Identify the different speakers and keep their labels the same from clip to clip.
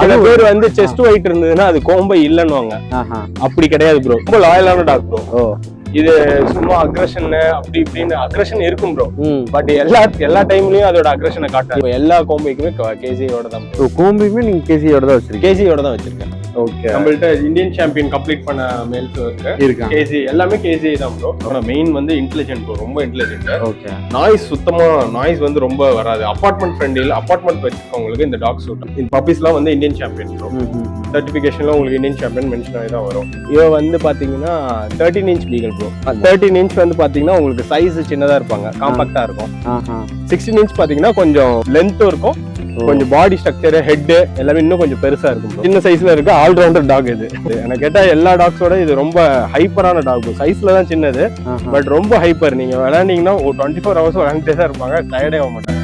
Speaker 1: சில பேர் வந்து செஸ்ட் ஒயிட் இருந்ததுன்னா அது கோம்பை இல்லன்னுவாங்க. அப்படி கிடையாது ப்ரோ, ரொம்ப லாயலான டாக் ப்ரோ. இது சும்மா அக்ரஷன் அப்படி இப்படின்னு அக்ரஷன் இருக்கும் ப்ரோ. பட் எல்லா டைம்லயும் அதோட அக்ரஷனை காட்டாது. எல்லா கோம்பைக்குமே கேசியோட தான்.
Speaker 2: கோம்பையுமே நீங்க கேசியோட தான் வச்சிருக்கீங்க?
Speaker 1: கேசியோட தான் வச்சிருக்கேன். ஓகே, நம்மள்ட்ட இந்தியன் சாம்பியன் கம்ப்ளீட் பண்ண மேல்ஸ் இருக்கு. கேசி எல்லாமே கேசி தான் ப்ரோ. ஆனா மெயின் வந்து இன்டெலிஜென்ட் ப்ரோ, ரொம்ப இன்டெலிஜென்ட். ஓகே, நாய்ஸ் சுத்தமா நாய்ஸ் வந்து ரொம்ப வராது. அபார்ட்மெண்ட் ஃப்ரெண்ட்லி, அபார்ட்மெண்ட் வச்சிருக்கவங்களுக்கு இந்த டாக் சூட். இந்த பப்பீஸ்லாம் வந்து இந்தியன் சாம்பியன் ப்ரோ. சர்டிபிகேஷன்ல உங்களுக்கு இந்தியன் சாம்பியன் மென்ஷன் ஆகி தான் வரும். இவ வந்து பாத்தீங்கன்னா 13 இன்ச் பீகல் ப்ரோ. 13 இன்ச் வந்து பாத்தீங்கன்னா உங்களுக்கு சைஸ் சின்னதா இருப்பாங்க, காம்பாக்டா இருக்கும். 16 இன்ச் பாத்தீங்கன்னா கொஞ்சம் லென்த்தும் இருக்கும், கொஞ்சம் பாடி ஸ்ட்ரக்சர் ஹெட் எல்லாமே இன்னும் கொஞ்சம் பெருசா இருக்கும். சின்ன சைஸ்ல இருக்க ஆல்ரவுண்டர் டாக் இது. எனக்கு கேட்டா எல்லா டாக்ஸோட இது ரொம்ப ஹைப்பரான டாக். சைஸ்ல தான் சின்னது, பட் ரொம்ப ஹைப்பர். நீங்க விளையாண்டீங்கன்னா ஒரு 24 ஹவர்ஸ் விளையாண்டே தான் இருப்பாங்க, டயர்டே ஆக மாட்டாங்க.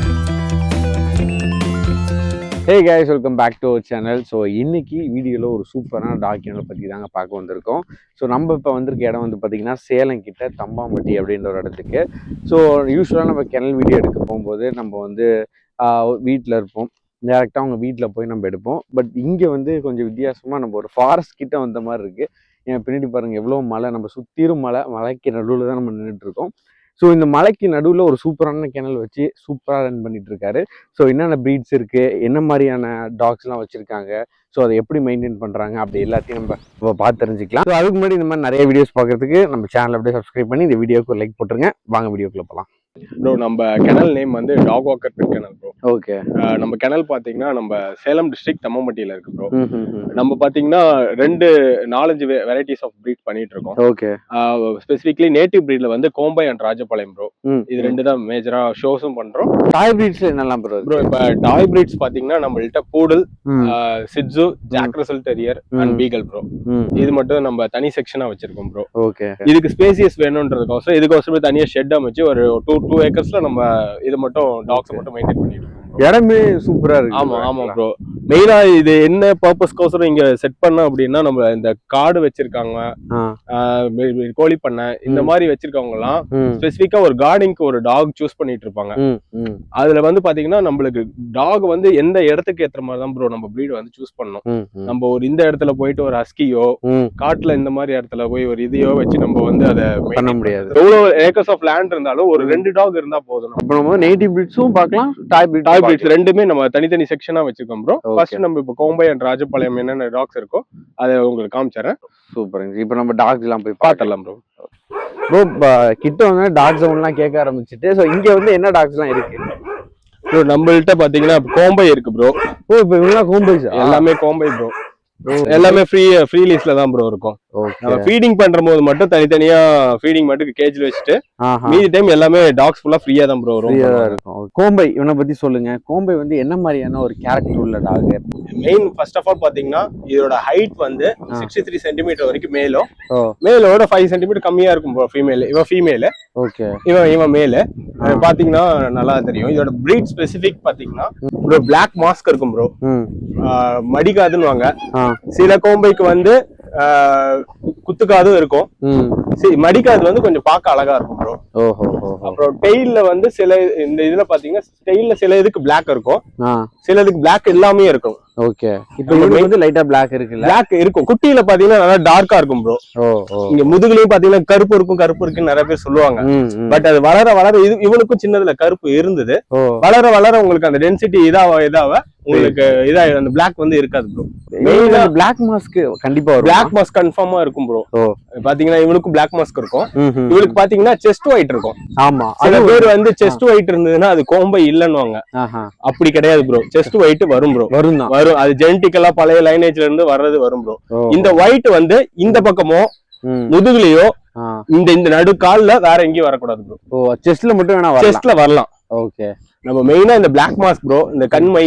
Speaker 2: Hey guys, welcome back to our channel. So இன்னைக்கு வீடியோவில் ஒரு சூப்பரான டாக் கெனல் பற்றி தாங்க பார்க்க வந்திருக்கோம். ஸோ நம்ம இப்போ வந்திருக்க இடம் வந்து பார்த்திங்கன்னா சேலம் கிட்ட தம்பாம்பட்டி அப்படின்ற ஒரு இடத்துக்கு. ஸோ யூஸ்வலாக நம்ம கெனல் வீடியோ எடுக்க போகும்போது நம்ம வந்து வீட்டில் இருப்போம், டேரெக்டாக அவங்க வீட்டில் போய் நம்ம எடுப்போம். பட் இங்கே வந்து கொஞ்சம் வித்தியாசமாக நம்ம ஒரு ஃபாரஸ்ட் கிட்ட வந்த மாதிரி இருக்குது. என் பின்னாடி பாருங்கள் எவ்வளோ மலை, நம்ம சுற்றிரும் மலைக்கு நடுவில் தான் நம்ம நின்றுட்டுருக்கோம். ஸோ இந்த மலைக்கு நடுவில் ஒரு சூப்பரான கெனல் வச்சு சூப்பராக ரன் பண்ணிட்டு இருக்காரு. ஸோ என்னென்ன ப்ரீட்ஸ் இருக்குது, என்ன மாதிரியான டாக்ஸ்லாம் வச்சுருக்காங்க, ஸோ அதை எப்படி மெயின்டைன் பண்ணுறாங்க, அப்படி எல்லாத்தையும் நம்ம பார்த்து தெரிஞ்சுக்கலாம். ஸோ அதுக்கு முன்னாடி இந்த மாதிரி நிறைய வீடியோஸ் பார்க்குறதுக்கு நம்ம சேனல் அப்படியே சப்ஸ்கிரைப் பண்ணி இந்த வீடியோக்கு லைக் போட்டுருங்க. வாங்க வீடியோக்குள்ள போகலாம்.
Speaker 1: ப்ரோ, நம்ம கெனல் நேம் வந்து dog walker pet kennel bro.
Speaker 2: Okay,
Speaker 1: நம்ம கெனல் பாத்தீங்கன்னா நம்ம சேலம் டிஸ்ட்ரிக்ட் தம்மம்பட்டியில இருக்கு ப்ரோ. நம்ம பாத்தீங்கன்னா 4-5 வெரைட்டிஸ் ஆஃப் பிரீட் பண்ணிட்டு இருக்கோம்.
Speaker 2: ஓகே,
Speaker 1: ஸ்பெசிபிக்லி நேட்டிவ் பிரீட்ல வந்து கோம்பை அண்ட் ராஜபாளையம் ப்ரோ. இது 2 தான் மேஜரா ஷோஸும் பண்றோம்.
Speaker 2: டாய் பிரீட்ஸ்ல என்னலாம் ப்ரோ?
Speaker 1: இப்ப டாய் பிரீட்ஸ் பாத்தீங்கன்னா நம்மள்ட்ட poodle, shih tzu, Jack Russell terrier and beagle bro. இது மட்டும் நம்ம தனி செக்ஷனா வச்சிருக்கோம் ப்ரோ.
Speaker 2: ஓகே,
Speaker 1: இதுக்கு ஸ்பேசியஸ் வேணும்ன்றதுக்கோசரம் இதுக்கோசரமே தனியா ஷெட் அமைச்சு ஒரு 2 ஏக்கர்ஸ்ல நம்ம இது மட்டும் டாக்ஸ் மட்டும் மெயின்டைன் பண்ணிட்டு இருக்கோம்.
Speaker 2: இடமே சூப்பரா இருக்கு.
Speaker 1: ஆமா ப்ரோ. மெயினா இது என்ன பர்பஸ்க்கோசரம் இங்க செட் பண்ண அப்படின்னா, நம்ம இந்த காடு வச்சிருக்காங்க, கோழி பண்ணை இந்த மாதிரி வச்சிருக்கவங்க எல்லாம் ஸ்பெசிபிக்கா ஒரு கார்டனிங்க்கு ஒரு டாக் சூஸ் பண்ணிட்டு இருப்பாங்க. அதுல வந்து பாத்தீங்கன்னா நம்மளுக்கு டாக் வந்து எந்த இடத்துக்கு ஏற்ற மாதிரி தான் ப்ரோ நம்ம பிரீட் வந்து சூஸ் பண்ணணும். நம்ம ஒரு இந்த இடத்துல போயிட்டு ஒரு ஹஸ்கியோ, காட்டுல இந்த மாதிரி இடத்துல போய் ஒரு இதையோ வச்சு நம்ம வந்து அதை பண்ண முடியாது. எவ்வளவு ஏக்கர்ஸ் ஆஃப் லேண்ட் இருந்தாலும் ஒரு 2 டாக் இருந்தா போதும்.
Speaker 2: அப்ப நம்ம நேட்டிவ் பிரீட்ஸும் பார்க்கலாம், டாய்
Speaker 1: பிரீட்ஸ் ரெண்டுமே நம்ம தனித்தனி செக்ஷனா வச்சிருக்கோம் ப்ரோ. ஃபர்ஸ்ட் நம்ம இப்போ கோம்பை அண்ட் ராஜபாளையம் என்னென்ன டாக்ஸ் இருக்கோ அதை உங்களுக்கு காமிச்சறேன்.
Speaker 2: சூப்பர். இப்போ நம்ம டாக்ஸ் எல்லாம் போய்
Speaker 1: பார்த்தலாம் ப்ரோ.
Speaker 2: கிட்ட வந்து டாக் சவுண்ட்லாம் கேட்க ஆரம்பிச்சுட்டு, ஸோ இங்க வந்து என்ன டாக்ஸ் எல்லாம் இருக்கு
Speaker 1: ப்ரோ? நம்மள்ட்ட பாத்தீங்கன்னா கோம்பை இருக்கு ப்ரோ.
Speaker 2: ஓ, இப்போ இவங்கலாம் கோம்பை?
Speaker 1: எல்லாமே கோம்பை ப்ரோ. எல்லாமே ஃப்ரீ லீஸ்ல தான் ப்ரோ இருக்கும். நம்ம ஃபீடிங் பண்ற போது மட்டும் தனித்தனியா ஃபீடிங் மட்டும் கேஜ்ல வச்சுட்டு மீதி டைம் எல்லாமே டாக்ஸ் ஃபுல்லா ஃப்ரீயா தான் ப்ரோ
Speaker 2: இருக்கும். கோம்பை இவனை பத்தி சொல்லுங்க. கோம்பை வந்து என்ன மாதிரியான ஒரு கேரக்டர் உள்ள dog?
Speaker 1: Main first of all பாத்தீங்கன்னா இதோட ஹைட் வந்து 63 சென்டிமீட்டர் வரைக்கும் மேலும், மேலோட 5 சென்டிமீட்டர் கம்மியா இருக்கும் ப்ரோ. ஃபீமேல், இவன் ஃபீமேல். ஓகே, இவன் மேல பாத்தீங்கன்னா நல்லா தெரியும். இதோட பிரீட் ஸ்பெசிபிக் பாத்தீங்கன்னா ப்ரோ பிளாக் மாஸ்க் இருக்கும் ப்ரோ. மடிக்காதுன்னு வாங்க. சில கோம்பைக்கு வந்து குத்துக்காதும் இருக்கும், மடிக்காது வந்து கொஞ்சம் பார்க்க அழகா இருக்கும் ப்ரோ. அப்புறம் டெய்ல்ல வந்து சில இந்த இதுல பாத்தீங்கன்னா டெய்ல்ல சில இதுக்கு பிளாக் இருக்கும், சிலதுக்கு பிளாக் எல்லாமே இருக்கும்.
Speaker 2: ஓகே, இப்போ வந்து லைட்டா பிளாக் இருக்கு.
Speaker 1: பிளாக் இருக்கும். குட்டியில பாத்தீங்கன்னா நல்லா டார்க்கா இருக்கும் ப்ரோ. இங்க முதுகுலயும் பாத்தீங்கன்னா கருப்பு இருக்குன்னு நிறைய பேர் சொல்லுவாங்க. பட் அது வளர இவனுக்கும் சின்னதுல கருப்பு இருந்தது. வளர உங்களுக்கு அந்த டென்சிட்டி இதாவ உங்களுக்கு இதா அந்த பிளாக் வந்து இருக்காது ப்ரோ.
Speaker 2: மெயினா பிளாக் மாஸ்க் கண்டிப்பா வரும்.
Speaker 1: பிளாக் மாஸ்க் கன்ஃபார்மா இருக்கும் ப்ரோ. பாத்தீங்கன்னா இவனுக்கும் பிளாக் மாஸ்க் இருக்கும். இவனுக்கு பாத்தீங்கன்னா செஸ்ட் ஒயிட் இருக்கும்.
Speaker 2: ஆமா,
Speaker 1: சில பேர் வந்து செஸ்ட் ஒயிட் இருந்ததுன்னா அது கோம்பை இல்லன்னுவாங்க. அப்படி கிடையாது ப்ரோ. செஸ்ட் ஒயிட் வரும் ப்ரோ. வரும். அது ஜெனட்டிக்கலா பழைய லைனேஜ்ல இருந்து வரும் ப்ரோ. இந்த ஒயிட் வந்து இந்த பக்கமோ முதுகுலயோ இந்த நடு கால்ல வேற எங்கேயும் வரக்கூடாது ப்ரோ.
Speaker 2: செஸ்ட்ல மட்டும் வேணா,
Speaker 1: செஸ்ட்ல வரலாம். ஓகே, நம்ம மெயினா இந்த பிளாக் மாஸ்க் ப்ரோ, இந்த கண்மை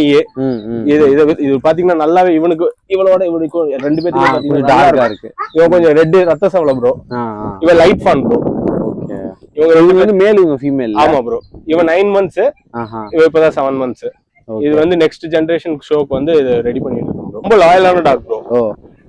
Speaker 1: இது பாத்தீங்கன்னா நல்லாவே இவனுக்கு இவனுக்கும் 2 பேருக்கும் பாத்தீங்கன்னா டார்க்கா இருக்கு. இவன் கொஞ்சம் ரெட் ரத்த சவள ப்ரோ. இவன் லைட் ஃபான் ப்ரோ. ஓகே, இவங்க 2 வந்து மேல், இவங்க ஃபீமேல். ஆமா ப்ரோ. இவன் 9 மந்த்ஸ், இவன் இப்பதான் 7 மந்த்ஸ். இது வந்து நெக்ஸ்ட் ஜெனரேஷன் ஷோக்கு வந்து இது ரெடி பண்ணிட்டு இருக்கோம் ப்ரோ. ரொம்ப லாயலான டாக் ப்ரோ.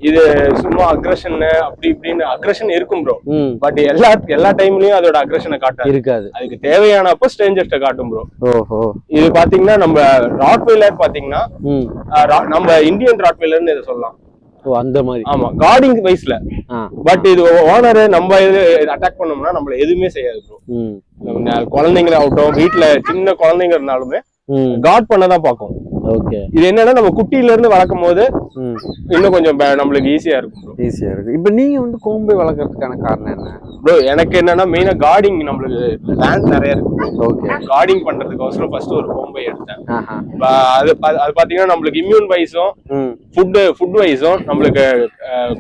Speaker 1: இது சும்மா அக்ரஷன் அப்படி இப்படின்னு அக்ரஷன் இருக்கும் ப்ரோ. பட் எல்லா டைம்லயும் அதோட அக்ரஷனை காட்டாது, இருக்காது. அதுக்கு தேவையானப்போ ஸ்ட்ரேஞ்சர்ஸ்ட காட்டும் ப்ரோ. ஓஹோ. இது பாத்தீங்கன்னா நம்ம ராட்வெய்லர் பாத்தீங்கன்னா நம்ம இந்தியன் ராட்வெய்லர்னு இதை சொல்லலாம். அந்த மாதிரி. ஆமா, கார்டிங் வைஸ்ல. பட் இது ஓனர் நம்ம இது அட்டாக் பண்ணோம்னா நம்மள எதுவுமே செய்யாது ப்ரோ. குழந்தைங்க ஆகட்டும், வீட்டுல சின்ன குழந்தைங்க இருந்தாலுமே கார்ட் பண்ணதான் பாக்கும். ஓகே. இது என்னன்னா நம்ம குட்டில இருந்து வளர்க்கும் போது இன்னும் கொஞ்சம் நம்மளுக்கு ஈஸியா இருக்கும். ஈஸியா இருக்கு. இப்ப நீங்க வந்து கோம்பை வளர்க்கறதுக்கான காரணம் என்ன ப்ரோ? எனக்கு என்னன்னா மெயினா கார்டிங், நம்மளுக்கு லேண்ட் நிறைய இருக்கு. ஓகே. கார்டிங் பண்றதுக்கோசரம் ஃபர்ஸ்ட் ஒரு கோம்பை எடுத்தேன். அது பாத்தீங்கன்னா நம்மளுக்கு இம்யூன் வைஸும் ஃபுட் வைஸும் நம்மளுக்கு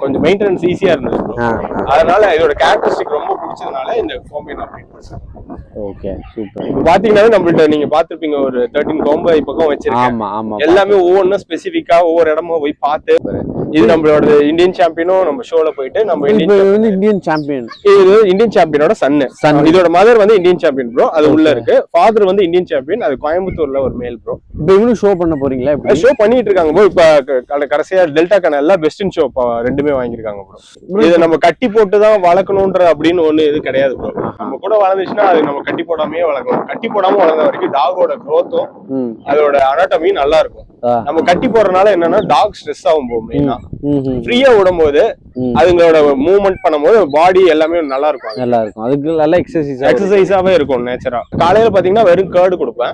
Speaker 1: கொஞ்சம் மெயின்டெனன்ஸ் ஈஸியா இருந்தது. அதனால இதோட கேரக்டரிஸ்டிக் ரொம்ப பிடிச்சதுனால இந்த கோம்பை நான் ப்ரீட் பண்ணேன். Okay, super. இப்போ பாத்தீங்கன்னா நம்மள்ட்ட நீங்க பாத்துருப்பீங்க ஒரு 13 கோம்பை பக்கம் வச்சிருக்கேன். எல்லாமே ஒவ்வொன்றும் ஸ்பெசிபிக்கா ஒவ்வொரு இடமும் போய் பார்த்து. இது நம்மளோட இந்தியன் சாம்பியனும் நம்ம ஷோல போயிட்டு நம்ம இந்தியன் சாம்பியன், இது இந்தியன் சாம்பியனோட சன். இதோட மதர் வந்து இந்தியன் சாம்பியன் ப்ரோ. அது உள்ள இருக்கு. ஃபாதர் வந்து இந்தியன் சாம்பியன். அது கோயம்புத்தூர்ல ஒரு மேல் ப்ரோ. இப்போ இவனும் ஷோ பண்ண போறீங்களா? ஷோ பண்ணிட்டு இருக்காங்க ப்ரோ. இப்ப கடைசியா டெல்டா கனல்ல பெஸ்ட் இன் ஷோ ரெண்டுமே வாங்கியிருக்காங்க ப்ரோ. இதை நம்ம கட்டி போட்டுதான் வளர்க்கணும்ன்ற அப்படின்னு ஒண்ணு இது கிடையாது ப்ரோ. நம்ம கூட வளர்ந்துச்சுன்னா அது நம்ம கட்டி போடாமே வளர்க்கணும். கட்டி போடாம வளர்ந்த வரைக்கும் டாகோட க்ரோத்தும் அதோட அனாட்டமி நல்லா இருக்கும். நம்ம கட்டி போடுறதுனால என்னன்னா டாக் ஸ்ட்ரெஸ் ஆகும் போது மெயினா. ஃப்ரீயா விடும் போது அதுங்களோட மூவ்மெண்ட் பண்ணும்போது பாடி எல்லாமே நல்லா இருக்கும். நல்லா இருக்கும். அதுக்கு நல்ல எக்ஸசைஸாவே இருக்கும் நேச்சரா. காலையில பாத்தீங்கன்னா வெறும் கர்டு கொடுப்பேன்.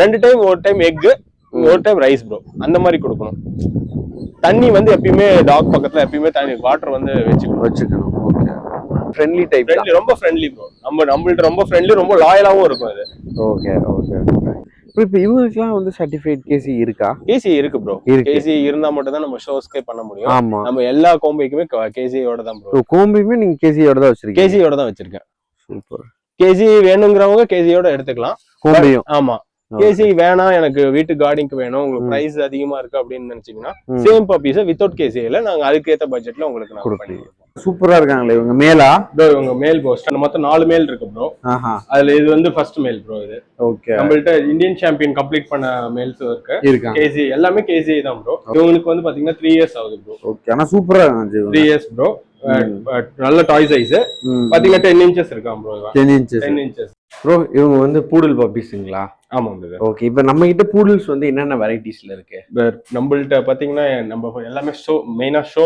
Speaker 1: 2 டைம், ஒரு டைம் எக், ஒரு டைம் ரைஸ் ப்ரோ. அந்த மாதிரி கொடுக்கணும். தண்ணி வந்து எப்பயுமே டாக் பக்கத்துல எப்பயுமே தண்ணி வாட்டர் வந்து வச்சுக்கணும். Friendly type. ரொம்ப ஃப்ரெண்ட்லி ப்ரோ. நம்மள்ட்ட ரொம்ப ஃப்ரெண்ட்லி, ரொம்ப லாயலாவும் இருக்கும் அது. Okay okay. இப்போ இவங்களுக்குலாம் வந்து சர்டிஃபைட் கேசி இருக்கா? கேசி இருக்கு ப்ரோ. கேசி இருந்தா மட்டும் தான் நம்ம ஷோஸ்கே பண்ண முடியும். ஆமா, நம்ம எல்லா கோம்பைக்குமே கேசியோட தான் ப்ரோ. கோம்பைக்குமே நீங்க கேசியோட தான் வச்சிருக்கீங்க? கேசியோட தான் வச்சிருக்கேன். சூப்பர். கேசி வேணுங்கிறவங்க கேசியோட எடுத்துக்கலாம். கோம்பையும். ஆமா. கேசி வேணாம், எனக்கு வீட்டு கார்டிங்க்கு வேணும், உங்களுக்கு பிரைஸ் அதிகமா இருக்கு அப்படின்னு நினைச்சீங்கன்னா சேம் பப்பீஸை வித்தவுட் கேசியில நாங்க அதுக்கேற்ற பட்ஜெட்ல உங்களுக்கு நான் கொடுப்பேன். சூப்பரா இருக்காங்களே இவங்க. மேலா ப்ரோ? இவங்க மேல் ப்ரோ. மொத்தம் 4 மேல் இருக்கு ப்ரோ. அதுல இது வந்து ஃபர்ஸ்ட் மேல் ப்ரோ. இது ஓகே. நம்மள்ட்ட இந்தியன் சாம்பியன் கம்ப்ளீட் பண்ண மேல்ஸ் இருக்கு. கேசி எல்லாமே கேசி தான் ப்ரோ. இவங்களுக்கு வந்து பாத்தீங்கன்னா 3 இயர்ஸ் ஆகுது ப்ரோ. ஓகே. ஆனா சூப்பரா இருக்கு. 3 இயர்ஸ் ப்ரோ. நல்ல டாய் சைஸ் பாத்தீங்கன்னா 10 இன்ச்சஸ் இருக்கான் ப்ரோ. 10 inches bro. இவங்க வந்து பூடல் பப்பீஸ்ங்களா? ஆமா ப்ரோ. ஓகே. இப்போ நம்ம கிட்ட பூடல்ஸ் வந்து என்னென்ன வெரைட்டிஸ்ல இருக்கு? நம்மள்ட்ட பாத்தீங்கன்னா நம்ம எல்லாமே ஷோ, மெயினா ஷோ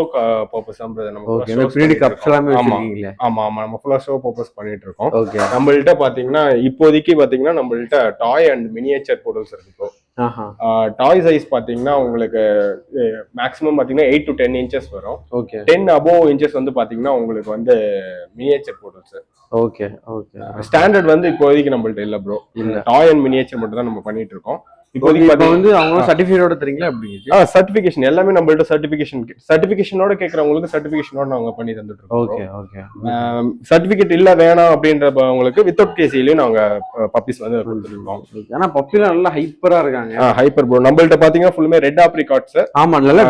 Speaker 1: பர்பஸ் தான் ப்ரோ. நம்ம ப்ரீட் கப்ஸ் எல்லாமே வச்சிருக்கீங்க? ஆமா ஆமா, நம்ம ஃபுல்லா ஷோ பர்பஸ் பண்ணிட்டு இருக்கோம். ஓகே. நம்மள்ட்ட பாத்தீங்கன்னா இப்போதைக்கு பாத்தீங்கன்னா நம்மள்ட்ட டாய் அண்ட் மினியேச்சர் பூடல்ஸ் இருக்கு ப்ரோ. டாய் சைஸ் பாத்தீங்கன்னா உங்களுக்கு மேக்ஸிமம் பாத்தீங்கன்னா 8 to 10 இன்ச்சஸ் வரும். ஓகே. 10 above இன்ச்சஸ் வந்து பாத்தீங்கன்னா உங்களுக்கு வந்து miniature poodles. Okay okay. Standard வந்து இப்போதைக்கு நம்மள்ட்ட இல்ல ப்ரோ. டாய் அண்ட் மினியேச்சர் மட்டும் தான் நம்ம பண்ணிட்டு இருக்கோம். இப்போதைக்கு வந்து அவங்க சர்டிஃபிகேட்டோட தரீங்களா? அப்படி சர்டிஃபிகேஷன் எல்லாமே நம்மள்ட்ட சர்டிஃபிகேஷனோட கேக்குறவங்களுக்கு சர்டிஃபிகேஷனோட நாங்க பண்ணி தந்துட்டு இருக்கோம். Okay okay. சர்டிஃபிகேட் இல்ல வேணாம் அப்படின்றவங்களுக்கு வித்தவுட் கேசிலயும் நாங்க பப்பீஸ் வந்து கொடுத்துருக்கோம். ஏன்னா பப்பிலாம் நல்லா ஹைப்பரா இருக்காங்க. Hyper bro. நம்மள்ட்ட பாத்தீங்கன்னா ஃபுல்லுமே ரெட் ஆப்ரிகாட்ஸ். ஆமா, நல்ல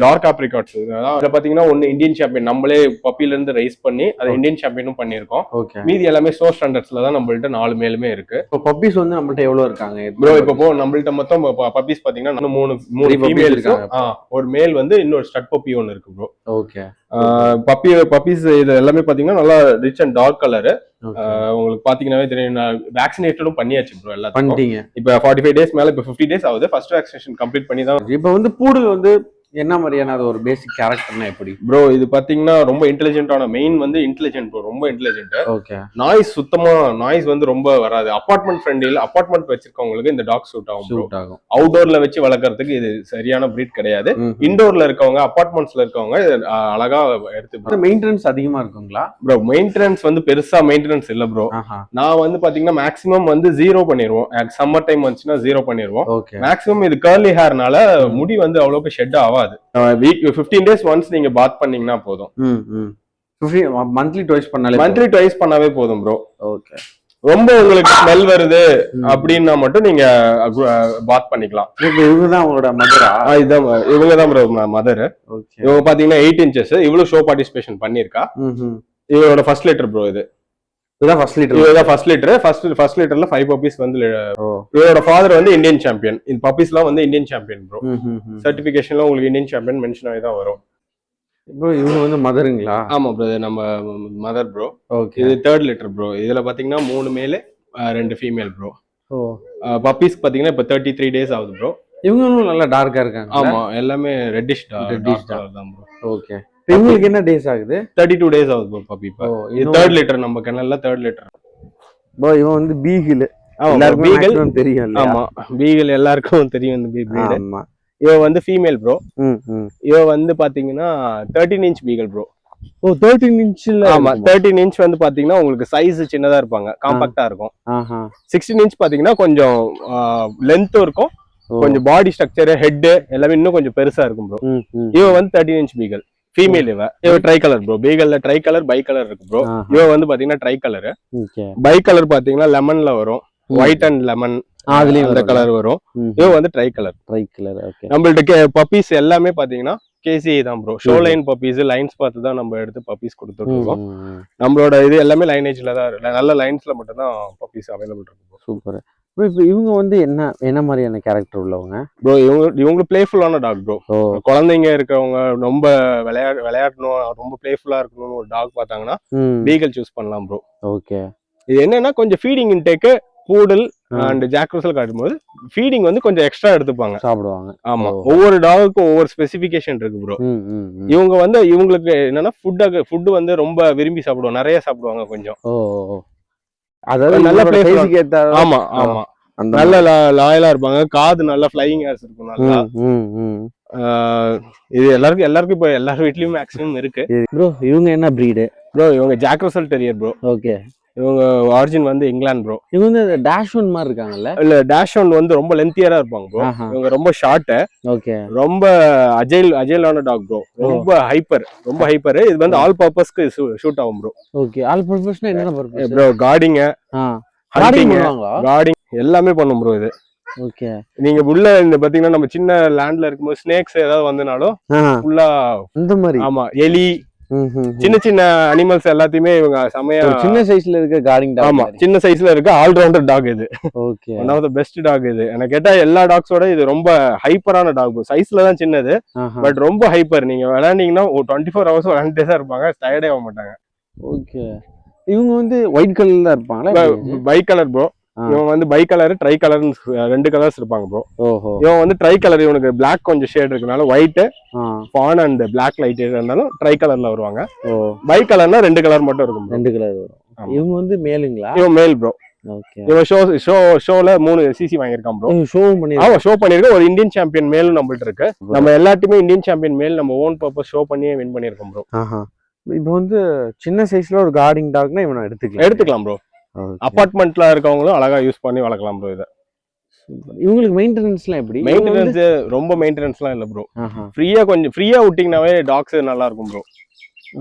Speaker 1: டார்க் ஆப்ரிகாட்ஸ். அதுல பாத்தீங்கன்னா ஒன்னு இந்தியன் சாம்பியன் நம்மளே பப்பில இருந்து ரைஸ் பண்ணி அது இந்தியன் சாம்பியனும் பண்ணிருக்கோம். மீதி எல்லாமே ஷோ ஸ்டாண்டர்ட்ஸ்ல தான் நம்மள்ட்ட 4 மேலுமே இருக்கு. இப்போ பப்பீஸ் வந்து நம்மள்ட்ட எவ்வளவு இருக்காங்க ப்ரோ? இப்போ நம்மள்ட்ட மொத்தம் பப்பீஸ் பாத்தீங்கன்னா 3 ஃபீமேல் இருக்காங்க. ஒரு மேல் வந்து இன்னொரு ஸ்டட் பப்பி ஒன்னு இருக்கு ப்ரோ. ஓகே. பப்பீஸ் இது எல்லாமே பாத்தீங்கன்னா நல்லா ரிச் அண்ட் டார்க் கலர். உங்களுக்கு பாத்தீங்கன்னாவே தெரியும். வேக்சினேட்டடும் பண்ணியாச்சு ப்ரோ. எல்லாத்தையும் இப்ப 45 டேஸ் மேல, இப்ப 50 டேஸ் ஆகுது. ஃபர்ஸ்ட் வேக்சினேஷன் கம்ப்ளீட் பண்ணி தான். இப்போ வந்து பூடல் வந்து என்ன மாதிரியான அது ஒரு பேசிக் கேரக்டர்னா எப்படி ப்ரோ? இது பாத்தீங்கன்னா ரொம்ப இன்டெலிஜென்ட்டான மெயின் வந்து இன்டெலிஜென்ட் ப்ரோ. ரொம்ப இன்டெலிஜென்ட். ஓகே. நாய்ஸ் சுத்தமா நாய்ஸ் வந்து ரொம்ப வராது. அபார்ட்மெண்ட் ஃப்ரெண்ட்லில அபார்ட்மெண்ட் வச்சிருக்கவங்களுக்கு இந்த டாக் சூட் ஆகும். அவுட்டோர்ல வச்சு வளர்க்கறதுக்கு இது சரியான பிரீட் கிடையாது. இன்டோர்ல இருக்கவங்க, அபார்ட்மெண்ட்ஸ்ல இருக்கவங்க அழகா எடுத்து. மெயின்டெனன்ஸ் அதிகமா இருக்குங்களா ப்ரோ? மெயின்டெனன்ஸ் வந்து பெருசா மெயின்டெனன்ஸ் இல்ல ப்ரோ. நான் வந்து பாத்தீங்கன்னா மேக்ஸிமம் வந்து 0 பண்ணிடுவோம். சம்மர் டைம் வந்துச்சுன்னா 0 பண்ணிடுவோம். மேக்ஸிமம் இது கர்லி ஹேர்னால முடி வந்து அவ்வளவுக்கு ஷெட் ஆகாது. வீக் 15 டேஸ் ஒன்ஸ் நீங்க பாத் பண்ணீங்கன்னா போதும். மந்த்லி ட்வைஸ் பண்ணாவே போதும் ப்ரோ. ஓகே. ரொம்ப உங்களுக்கு ஸ்மெல் வருது அப்படின்னா மட்டும் நீங்க பாத் பண்ணிக்கலாம். இவங்க தான் உங்களோட மதரா? இதான் இவங்க தான் ப்ரோ மதர். இவங்க பாத்தீங்கன்னா 8 இன்ச்சஸ். இவ்வளவு ஷோ பார்ட்டிசிபேஷன் பண்ணிருக்கா. இவரோட ஃபர்ஸ்ட் லிட்டர் ப்ரோ. இதுதான் ஃபர்ஸ்ட் லிட்டர். இதுதான் ஃபர்ஸ்ட் லிட்டர். ஃபர்ஸ்ட் லிட்டர்ல 5 பப்பீஸ் வந்து. இவரோட ஃபாதர் வந்து இந்தியன் சாம்பியன். இந்த பப்பீஸ்லாம் வந்து இந்தியன் சாம்பியன் ப்ரோ. சர்டிபிகேஷன்ல உங்களுக்கு இந்தியன் சாம்பியன் மென்ஷன் ஆகி தான் வரும்.
Speaker 2: ப்ரோ இவங்க வந்து மதருங்களா?
Speaker 1: ஆமா ப்ரோ, நம்ம மதர் ப்ரோ.
Speaker 2: ஓகே.
Speaker 1: இது 3rd லிட்டர் ப்ரோ. இதுல பாத்தீங்கன்னா 3 மேல் 2 ஃபீமேல் ப்ரோ.
Speaker 2: ஓ.
Speaker 1: பப்பீஸ் பாத்தீங்கன்னா இப்போ 33 டேஸ் ஆகுது ப்ரோ.
Speaker 2: இவங்களும் நல்லா டார்க்கா இருக்காங்க.
Speaker 1: ஆமா, எல்லாமே ரெட்டிஷ்
Speaker 2: ரெட்டிஷ்
Speaker 1: கலர் தான் ப்ரோ.
Speaker 2: ஓகே. இவங்களுக்கு என்ன டேஸ் ஆகுது?
Speaker 1: 32 டேஸ் ஆகுது ப்ரோ பப்பி. இப்போ இது 3rd லிட்டர், நம்ம கெனல்ல 3rd லிட்டர்
Speaker 2: ப்ரோ. இவன் வந்து பீகில்.
Speaker 1: ஆமா, பீகில்
Speaker 2: தெரியும்.
Speaker 1: ஆமா, பீகில் எல்லாருக்கும் தெரியும் இந்த பிரீட்.
Speaker 2: ஆமா.
Speaker 1: இவ வந்து ஃபீமேல் ப்ரோ. இவ வந்து பாத்தீங்கன்னா 13 இன்ச் பீகில் ப்ரோ.
Speaker 2: ஓ, 13 இன்ச்ல.
Speaker 1: ஆமா, 13 இன்ச் வந்து பாத்தீங்கன்னா உங்களுக்கு சைஸ் சின்னதா இருப்பாங்க, காம்பாக்டா இருக்கும். 16 இன்ச் பாத்தீங்கன்னா கொஞ்சம் லென்த்தும் இருக்கும், கொஞ்சம் பாடி ஸ்ட்ரக்சர், ஹெட் எல்லாமே இன்னும் கொஞ்சம் பெருசா இருக்கும் ப்ரோ. இவ வந்து 13 இன்ச் பீகல் ஃபீமேல். இவ ட்ரை கலர் ப்ரோ. பீகல்ல ட்ரை கலர், பை கலர் இருக்கு ப்ரோ. இவ வந்து பாத்தீங்கன்னா ட்ரை கலர். பை கலர் பாத்தீங்கன்னா லெமன்ல வரும், ஒயிட் அண்ட் லெமன் அதுலயும் அந்த கலர் வரும். இவ வந்து ட்ரை கலர். நம்மள்ட்ட பப்பீஸ் எல்லாமே பாத்தீங்கன்னா கேசிஐ தான் bro. Show line puppies, lines பார்த்து தான் நம்ம எடுத்து பப்பீஸ் கொடுத்துட்டு இருக்கோம். நம்மளோட இது எல்லாமே லைனேஜ்ல தான், நல்ல லைன்ஸ்ல மட்டும் தான் பப்பீஸ் அவைலபிள் இருக்கு.
Speaker 2: சூப்பர். இப்போ இவங்க வந்து என்ன மாதிரியான கேரக்டர் உள்ளவங்க
Speaker 1: ப்ரோ? இவங்க பிளேஃபுல்லான டாக் ப்ரோ. குழந்தைங்க இருக்கவங்க ரொம்ப விளையாடணும், ரொம்ப பிளேஃபுல்லா இருக்கணும்னு ஒரு டாக் பார்த்தாங்கன்னா பீகல் சூஸ் பண்ணலாம் ப்ரோ.
Speaker 2: ஓகே.
Speaker 1: இது என்னன்னா கொஞ்சம் feeding intake poodle and Jack Russell காட்டும்போது ஃபீடிங் வந்து கொஞ்சம் எக்ஸ்ட்ரா எடுத்துப்பாங்க, சாப்பிடுவாங்க. ஆமா, ஒவ்வொரு டாகுக்கும் ஒவ்வொரு ஸ்பெசிஃபிகேஷன் இருக்கு ப்ரோ. இவங்க வந்து இவங்களுக்கு என்னன்னா ஃபுட் வந்து ரொம்ப விரும்பி சாப்பிடுவாங்க, நிறைய சாப்பிடுவாங்க கொஞ்சம். அதாவது நல்ல பிளேஸ்க்கு ஏத்த. ஆமா ஆமா, நல்ல லாயலா இருப்பாங்க. காது நல்லா ஃப்ளையிங் ஹேர்ஸ் இருக்கும் நல்லா. இது எல்லாருக்கும் இப்போ எல்லார் வீட்லயும் மேக்ஸிமம் இருக்கு
Speaker 2: ப்ரோ. இவங்க என்ன பிரீடு
Speaker 1: ப்ரோ? இவங்க jack Russell terrier bro. Okay. இவங்க ஆரிஜின் வந்து இங்கிலாந்து ப்ரோ.
Speaker 2: இவங்க வந்து டேஷ் ஒன் மாதிரி இருக்காங்கல்ல?
Speaker 1: இல்ல, டேஷ் ஒன் வந்து ரொம்ப லென்த்தியரா இருப்பாங்க ப்ரோ. இவங்க ரொம்ப ஷார்ட். ஓகே. ரொம்ப அஜைலான டாக் ப்ரோ. ரொம்ப ஹைப்பர். இது வந்து ஆல் பர்பஸ்க்கு ஷூட் ஆகும் ப்ரோ.
Speaker 2: ஓகே. ஆல் பர்பஸ்னா என்ன பர்பஸ்
Speaker 1: ப்ரோ? கார்டிங் எல்லாமே பண்ணும் ப்ரோ இது. ஓகே. நீங்க உள்ள இந்த பாத்தீங்கன்னா நம்ம சின்ன லேண்ட்ல இருக்கும்போது ஸ்னேக்ஸ் ஏதாவது வந்தனாலும் ஃபுல்லா இந்த மாதிரி. ஆமா, எலி, சின்ன சின்ன அனிமல்ஸ் எல்லாத்தையுமே இவங்க செமையா
Speaker 2: சின்ன சைஸ்ல இருக்க கார்டிங் டாக்.
Speaker 1: ஆமா, சின்ன சைஸ்ல இருக்க ஆல் ரவுண்டர் டாக் இது. Okay. One of the best dog இது. எனக்கு கேட்டா எல்லா டாக்ஸோட இது ரொம்ப ஹைப்பரான டாக். சைஸ்ல தான் சின்னது, பட் ரொம்ப ஹைப்பர். நீங்க விளையாண்டீங்கன்னா 24 ஹவர்ஸ் விளையாண்டே தான் இருப்பாங்க, டயர்டே ஆக மாட்டாங்க. ஓகே. இவங்க வந்து ஒயிட் கலர்ல தான் இருப்பாங்களா? Bi colour bro. இவன் வந்து bi colour, tri colour, 2 colours இருப்பாங்க ப்ரோ. இவன் வந்து ட்ரை கலர். இவனுக்கு பிளாக் கொஞ்சம் ஷேட் இருக்கனால ஒயிட் பான் அண்ட் பிளாக் லைட் இருந்தாலும் ட்ரை கலர்ல வருவாங்க. பை கலர்னா 2 கலர் மட்டும் இருக்கும். 2 கலர் வரும். இவங்க வந்து மேலுங்களா? இவன் மேல் ப்ரோ. ஓகே. இவன் ஷோல 3 சிசி வாங்கியிருக்கான் ப்ரோ. ஷோ பண்ணிருக்கோம். ஒரு இந்தியன் சாம்பியன் மேலும் நம்மள்ட்ட இருக்கு. நம்ம எல்லாத்தையுமே இந்தியன் சாம்பியன் மேல் நம்ம ஓன் பர்பஸ் ஷோ பண்ணியே வின் பண்ணிருக்கோம் ப்ரோ. இப்போ வந்து சின்ன சைஸ்ல ஒரு கார்டிங் டாக்னா இவனை எடுத்துக்கலாம் ப்ரோ. அபார்ட்மெண்ட்ல இருக்கவங்களும் அழகா யூஸ் பண்ணி வளர்க்கலாம் ப்ரோ இதை. இவங்களுக்கு மெயின்டெனன்ஸ்லாம் எப்படி? மெயின்டெனன்ஸ் ரொம்ப மெயின்டெனன்ஸ்லாம் இல்ல ப்ரோ. கொஞ்சம் ஃப்ரீயா விட்டீங்கனாவே டாக்ஸ் நல்லா இருக்கும் ப்ரோ.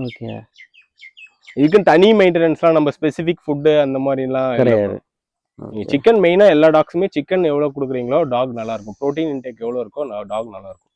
Speaker 1: ஓகே. இதுக்கு தனி மெயின்டெனன்ஸ்லாம் நம்ம ஸ்பெசிபிக் ஃபுட் அந்த மாதிரிலாம் கிடையாது. சிக்கன் மெயினா எல்லா டாக்ஸுமே சிக்கன் எவ்வளவு கொடுக்குறீங்களோ டாக் நல்லா இருக்கும். ப்ரோட்டீன் இன்டேக் எவ்வளவு இருக்கோ டாக் நல்லா இருக்கும்.